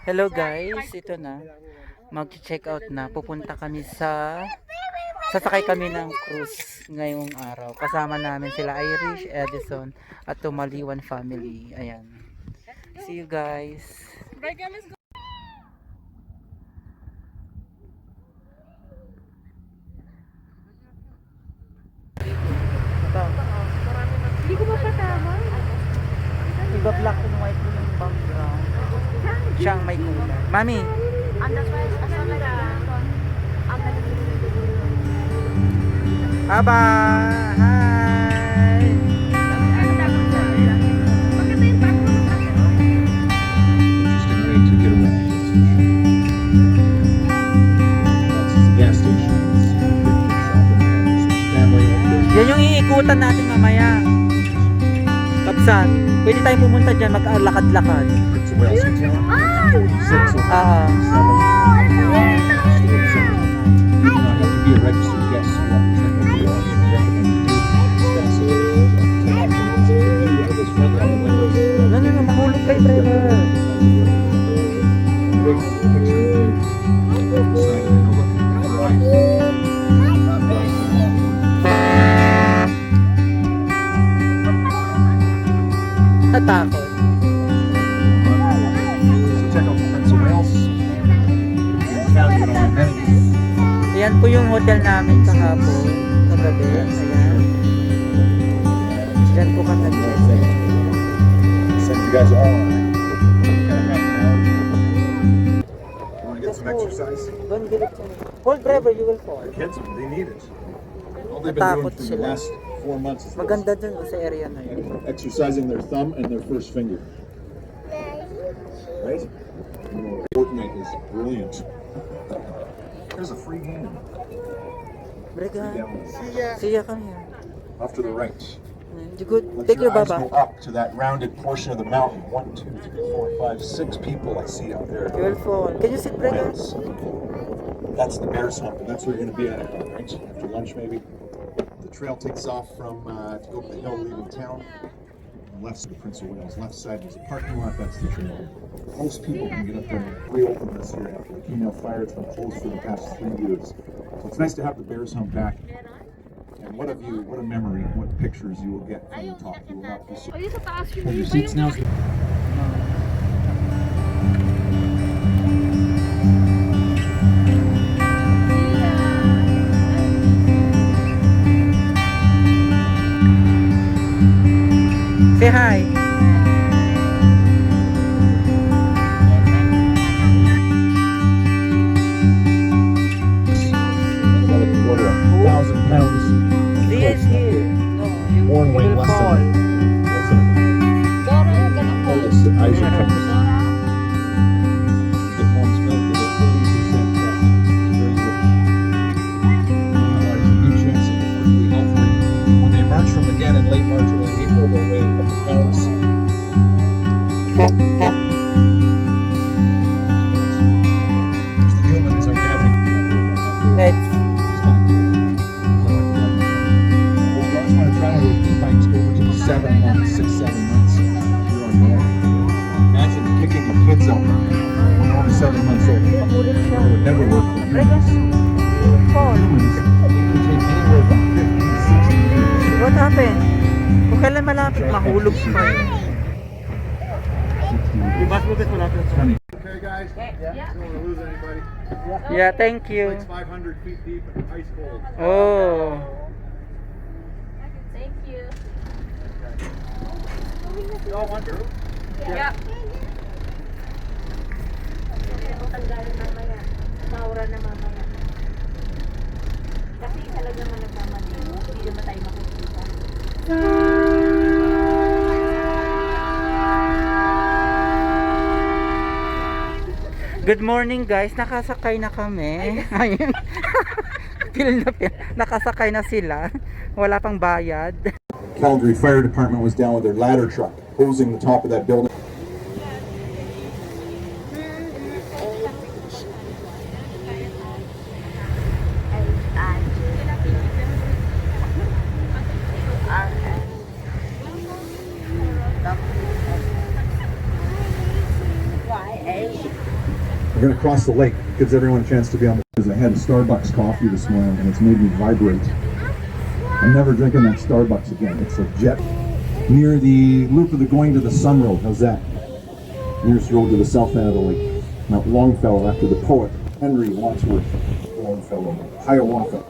Hello guys, ito na. Mag-check out na. Pupunta kami sasakay kami ng cruise ngayong araw. Kasama namin sila Irish, Edison at Tumaliwan family. Ayan. See you guys. Ito. Hindi ko mapatama. Iba black and white yung background. Siyang may kulay. Mami! Aba! Hi! Interesting way to get around this. That's his gas station. Yan yung iikutan natin mamaya. Kapsan, pwede tayong pumunta dyan, mag-lakad-lakad. It's a rail system. 6 or 7. You have to be a registered guest. You have to check out the audience. Ano na, mahulog kay driver. Natakot. Ayan po yung hotel namin kahapon, kagabi. Ayan. Diyan po kami nag-check. Send you guys all on. Want to get some exercise? Don't get it to me. Hold driver, you will fall. Kids, they need it. All they've been doing Natakot for the sila. last 4 months is Maganda dun sa area na yun. exercising their thumb and their first finger. Right? Fortnite is brilliant. There's a free game Brega. See ya kami. off to the right. You good? Let Take your eyes baba. go up to that rounded portion of the mountain. 1, 2, 3, 4, 5, 6 people I see out there. You will fall. Can you sit, Brega? That's the bear's hump, and that's where you're going to be at, right? After lunch, maybe. The trail takes off from to go up the hill leaving town. On the left side of Prince of Wales. Left side there's a parking lot. That's the trail. Most people can get up there and reopen this here after the Kenale fire. It's been closed for the past 3 years. So it's nice to have the bear's hump back. And what a view, what a memory, what pictures you will get from the top. You will not be so. Ayun sa taas yung Hold your seats now. Say hi. About a quarter, 1,000 pounds. This here. No, you Born weight will less fall. Dora, ganun po. The eyes are covered. The home's milk is at 30% fat. It's very rich. Otherwise, a good chance of perfectly healthy. When they emerge from the den in late March or early April, they'll weigh a couple pounds. There's the humans are gathering. Let's. It's kind of cool. Those guys want to try those e-bikes over to the 7 months, 6, 7 months. You're on your own. Imagine kicking your kids out when they're only 7 months old. It would never work for Brega. humans. You will fall. Humans, it can take anywhere from 50 to 60 years. What happened? Kung kailan malapit, mahulog pa yun. Funny. Okay, guys? Yeah. Don't want to lose anybody. Yeah, thank you. It's 500 feet deep and ice cold. Oh. Thank you. You all want to? Yeah. Tanggalin mamaya. Maura na mamaya. Kasi isa lang naman nagmamali. Hindi naman tayo makikita. Good morning guys, nakasakay na kami. Ayun. Feel na feel. Nakasakay na sila. Wala pang bayad. Calgary Fire Department was down with their ladder truck, hosing the top of that building. We're going to cross the lake. Gives everyone a chance to be on the... I had a Starbucks coffee this morning and it's made me vibrate. I'm never drinking that Starbucks again. It's a jet. Near the loop of the going to the Sun Road. How's that? Nearest road to the south end of the lake. Mount Longfellow, after the poet Henry Wadsworth Longfellow. Hiawatha.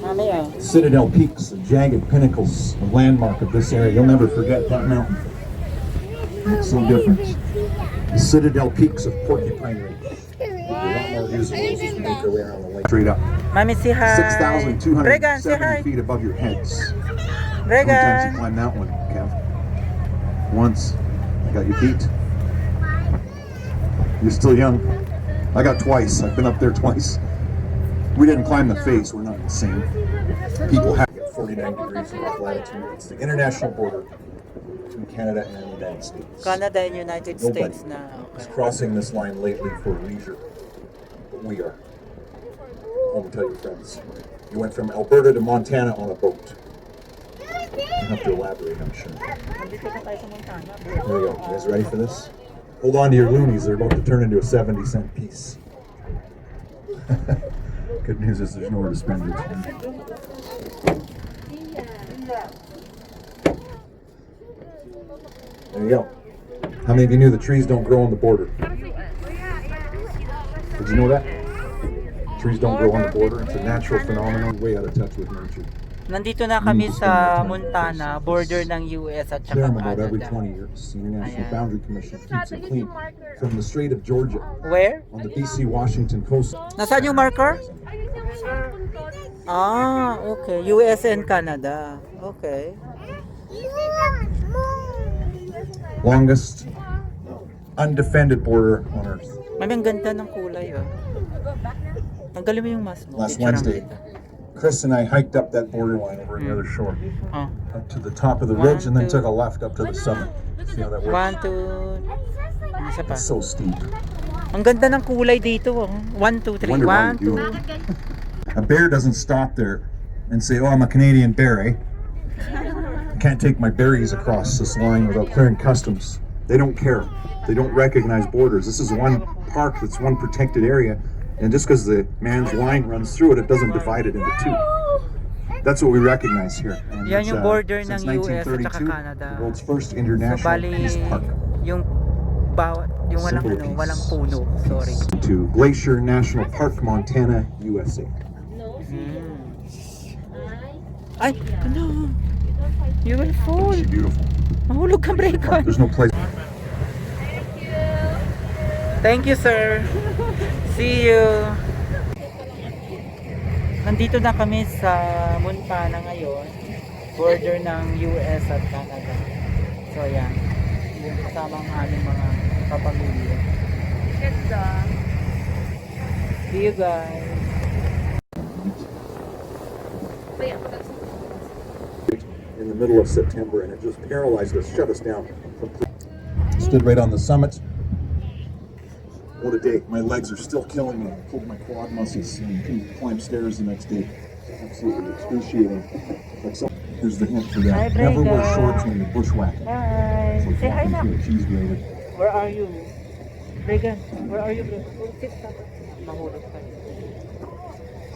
Mamaya. Citadel Peaks, the jagged pinnacles, a landmark of this area. You'll never forget that mountain. It's so different. The Citadel Peaks of Porcupine Ridge. A lot more views of those as we make our way around the lake. Straight up. Mami, say hi. Regan, say 6,270 hi. feet above your heads. How many times you Regan. climbed that one, Kev? Once. I got you beat. You're still young. I got twice. I've been up there twice. We didn't climb the face. We're not insane. People have 49 degrees north latitude. It's the international border between Canada and the United States. Canada and United Nobody States na. is Okay. crossing this line lately for leisure. But we are. Home tell your friends. You went from Alberta to Montana on a boat. You have to elaborate, I'm sure. Nandito na tayo sa Montana. There we go. You guys ready for this? Hold on to your loonies. They're about to turn into a 70-cent piece. Good news is there's nowhere to spend your time. There you go. How many of you knew the trees don't grow on the border? Did you know that? Trees don't grow on the border. It's a natural phenomenon. Way out of touch with nature. Nandito na kami sa Montana, border ng US at Clear saka them about every Canada. 20 years. The International Ayan. Boundary Commission keeps it clean. From the Strait of Georgia Where? on the BC-Washington coast. Nasaan yung marker? Ah, okay. US and Canada. Okay. Longest undefended border on Earth. Mami, ang ganda ng kulay, oh. Tanggalin mo yung mask mo. Last Picture Wednesday, kita. Chris and I hiked up that borderline over on the other shore, Oh. up to the top of the ridge, and then took a left up to the summit. See how that works? 1, 2... Isa pa. It's so steep. Ang ganda ng kulay dito, oh. 1, 2, 3. Wonder why 1, you 2... do it. A bear doesn't stop there and say, "Oh, I'm a Canadian bear, eh? I can't take my berries across this line without clearing customs." They don't care. They don't recognize borders. This is one park that's one protected area, and just because the man's line runs through it, it doesn't divide it into two. That's what we recognize here. And Yan it's, yung border since ng US at saka 1932, Canada. the world's first So, international bali, peace park. yung bawat, yung walang Symbol of ano, peace. walang puno. Sorry. To Glacier National Park, Montana, USA. Ay, ano? You will fall. It's beautiful. Mahulog ka, Regan. There's no place. Thank you, sir. See you. Nandito na kami sa Montana ngayon. Border ng US at Canada. So, yan. Yung kasama ang aming mga kapamilya. Ganda. See you guys. In the middle of September, and it just paralyzed us, shut us down. Stood right on the summit. What a day. My legs are still killing me. I pulled my quad muscles and couldn't climb stairs the next day. Absolutely excruciating. Like so, here's the hint for Hi, that. Never wear Brenda. shorts when you're bushwhacking. Hi. It's like Say hi walking na. through a cheese grater. Where are you? Regan, where are you? Sit ka. Mahulog ka.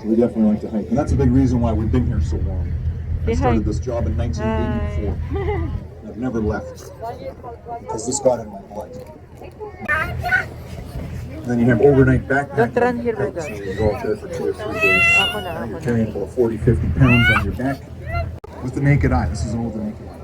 So we definitely like to hike. And that's a big reason why we've been here so long. I Say hi. started this job in 1984. I've never left. Because this got in my blood. Then you have overnight backpacking. Don't run here, my So God. you go out there for 2 or 3 days. Ako na, ako You're na. carrying about 40, 50 pounds on your back with the naked eye. This is all the naked eye.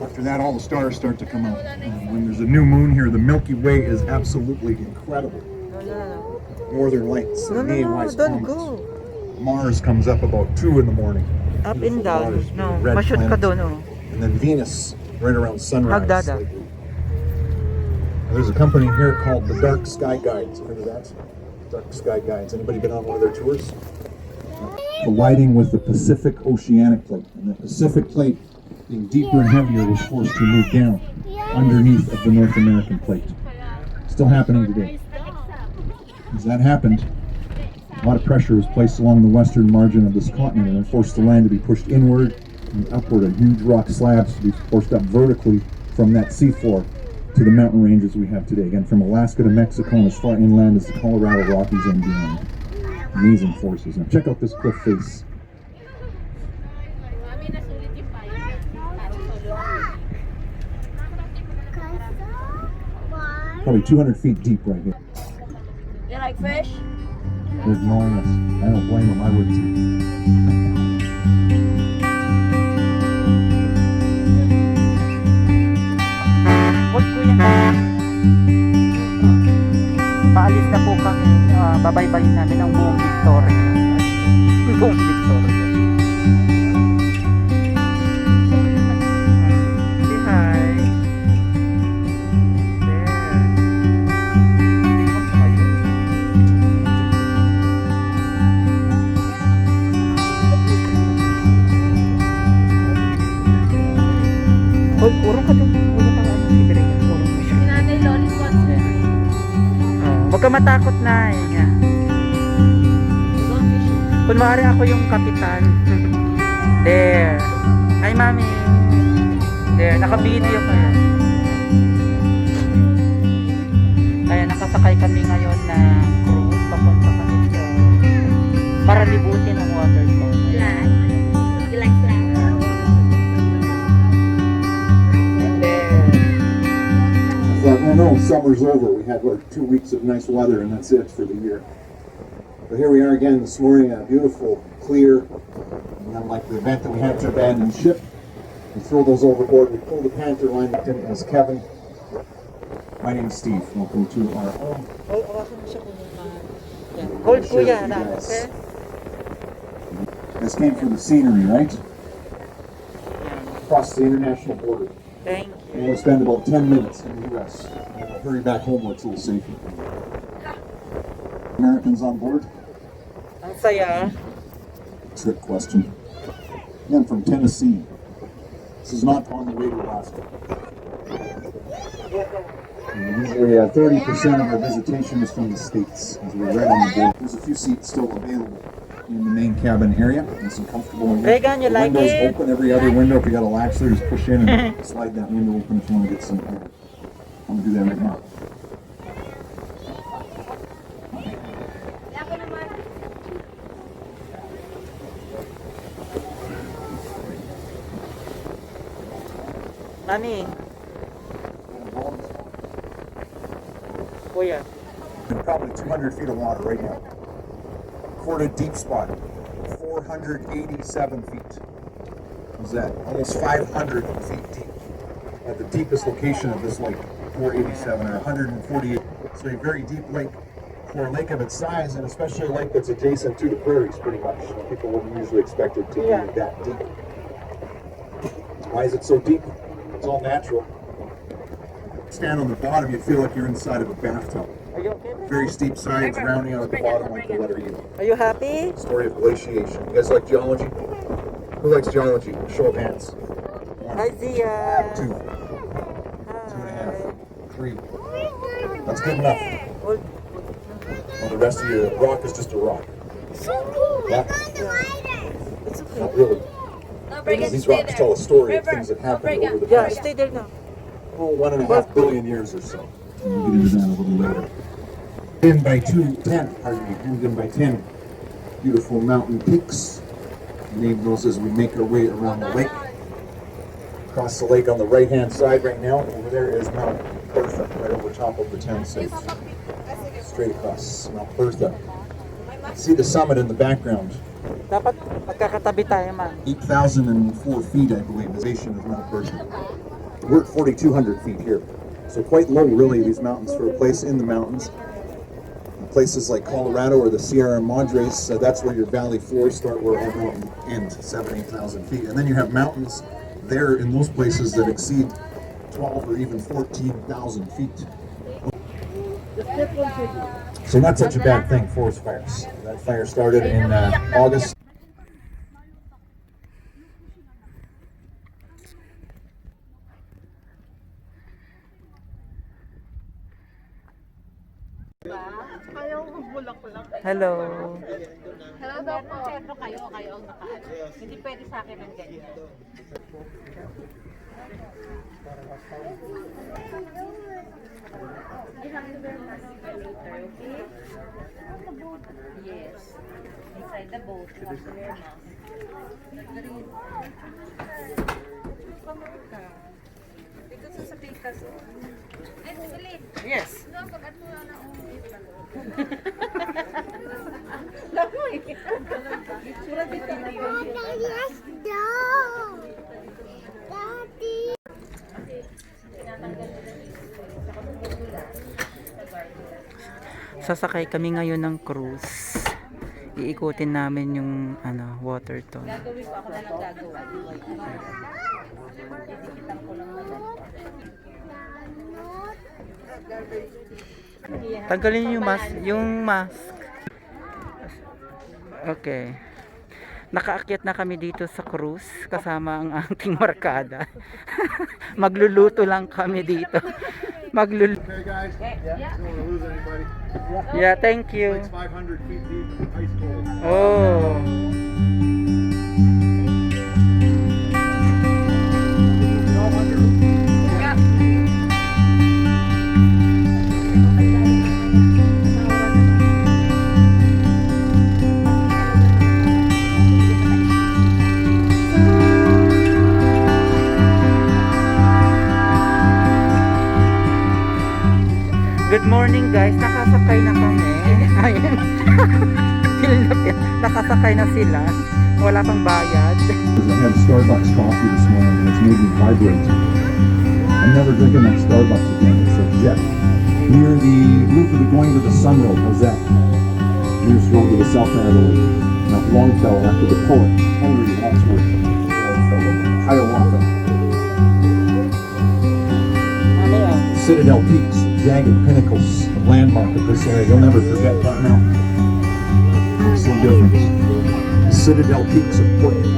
After that, all the stars start to come out. And when there's a new moon here, the Milky Way is absolutely incredible. No. Northern Lights, No, the no, Neowise don't comets. go. Mars comes up about 2 in the morning. Up and Beautiful down. Mars, No, red ma-shoot ka planet. doon, oh. And then Venus, right around sunrise. Magdada. There's a company here called the Dark Sky Guides. Heard of that? Dark Sky Guides. Anybody been on one of their tours? Colliding with the Pacific Oceanic Plate. And the Pacific Plate, being deeper and heavier, was forced to move down underneath of the North American Plate. Still happening today. As that happened, a lot of pressure was placed along the western margin of this continent and it forced the land to be pushed inward and upward, and huge rock slabs to be forced up vertically from that seafloor to the mountain ranges we have today. Again, from Alaska to Mexico and as far inland as the Colorado Rockies and beyond. Amazing forces. Now check out this cliff face. Probably 200 feet deep right here. You like fish? They're ignoring us. I don't blame them. I would too. Huwag kuya. Paalis na po kami. Babaybayin namin ang buong Victoria. Buong Victoria. Say hi. There. Hoy, urong ka doon. Urong ka ano si Dre. Urong mo siya. Nanay Lolis wants to Huwag ka matakot na. Kunwari ako yung kapitan. There. Hi, mami. There. Naka-video ko yan. Kaya nakasakay kami ngayon ng cruise. Papunta kami sa para libutin ang Waterton. Flat. You like flat? And there. I know summer's over. We had, 2 weeks of nice weather, and that's it for the year. But here we are again this morning, beautiful, clear, and unlike the event that we had to abandon ship. We throw those overboard. We pull the Panther line. As Kevin. My name is Steve. Welcome to our home. Hoy, awakan mo siya kuya. Yan. Hold kuya na. Okay? This came from the scenery, right? Yan. Across the international border. Thank And you. we'll spend about 10 minutes in the U.S. And we'll hurry back home where it's a little safer. Americans on board? Ang saya. Trick question. Again, from Tennessee. This is not on the way to Alaska. And usually 30% of our visitation is from the States, as we're right on the board. There's a few seats still available in the main cabin area. Nice and comfortable. And Reagan, you the like windows it? open, every other window. If you got a latch there, just push in and slide that window open if you want to get some air. I'm going to do that right now. Mami. Kuya. Probably 200 feet of water right now. Recorded deep spot, 487 feet. What's that? Almost 500 feet deep. At the deepest location of this lake, 487 or 148. So a very deep lake for a lake of its size, and especially a lake that's adjacent to the prairies, pretty much. People wouldn't usually expect it to be that deep. Why is it so deep? It's all natural. Stand on the bottom, you feel like you're inside of a bathtub. Are you okay? Very steep sides, rounding out at the bottom like the letter U. Are you happy? Story of glaciation. You guys like geology? Who likes geology? Show of hands. Hi, Zia. 2, Hi. 2.5, 3. That's good enough. Hold. Well, the rest of your rock is just a rock. So cool. Yeah. It's okay. Not really. No, bring it. These Stay rocks there. tell a story of River, things that no, happened bring over the it. Yeah, past stay there now. 1.5 billion years or so. We'll get into that a little later. 10 by 10 beautiful mountain peaks. Name those as we make our way around the lake. Across the lake on the right hand side right now, over there is Mount Bertha, right over top of the town site. Straight across Mount Bertha. See the summit in the background. Dapat magkakatabi tayo, ma. 8,004 feet, I believe, the elevation of Mount Bertha. We're at 4,200 feet here. So quite low, really, these mountains for a place in the mountains. Places like Colorado or the Sierra Madres, that's where your valley floors start, where our mountain ends, 8,000 feet. And then you have mountains there in those places that exceed 12 or even 14,000 feet. So not such a bad thing, forest fires. That fire started in August. Hello. Hello daw po. Siyempre kayo ang nakaano. Hindi pwede sa akin ang ganyan. Yes. Inside the boat, you have to wear a mask. Dito sa pikas. Ay, ulit. Yes. Sasakay kami ngayon ng cruise. Iikutin namin yung Waterton. Gagawin ko ako na lang gagawa. Titikitan ko lang naman. Tanggalin niyo yung mask. Okay. Nakaakyat na kami dito sa cruise kasama ang aking markada. Magluluto lang kami dito. Okay, guys? Yeah. Don't want to lose anybody. Yeah, thank you. It's 500 feet deep and ice cold. Oh. Good morning guys, nakasakay na kami. Ayun. Nakasakay na sila. Wala pang bayad. I had Starbucks coffee this morning and it's made me vibrate. I'm never drinking that Starbucks again. It's a jet. Near the roof of the going to the Sunroad, how's that? Nearest road to the south end of the lake. Not Longfellow after the poet, Henry Wadsworth. Hiawatha. Citadel Peaks, jagged pinnacles, a landmark of this area. You'll never forget that mountain. Makes no difference. Citadel Peaks of Portland.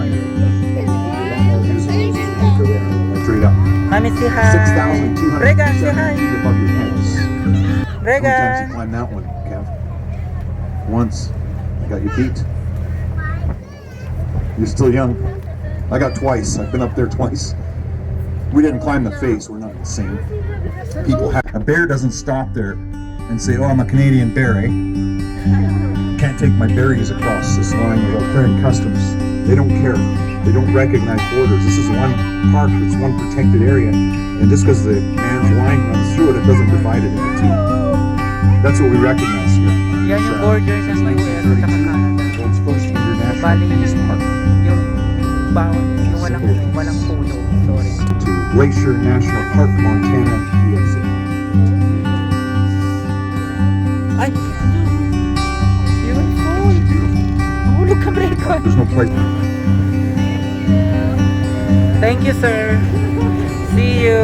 Straight up. Mami, say hi. 6,200 Regan, say hi. feet above your heads. How many times Regan. you climbed that one, Kev? Once. You got your feet. You're still young. I got twice. I've been up there twice. We didn't climb the face. We're not insane. People have. A bear doesn't stop there and say, "Oh, I'm a Canadian bear, eh? Can't take my berries across this line without clearing customs." They don't care. They don't recognize borders. This is one park. It's one protected area, and just because the man's line runs through it, it doesn't divide it into two. That's what we recognize here. Yan yung border ng US at saka Canada. World's first international Bali peace park. yung bawang, yung walang puno. Sorry. To Glacier National Park, Montana, USA. Ay! Beautiful! Mahulog ka, Brecon! There's no place. Thank you, sir. See you.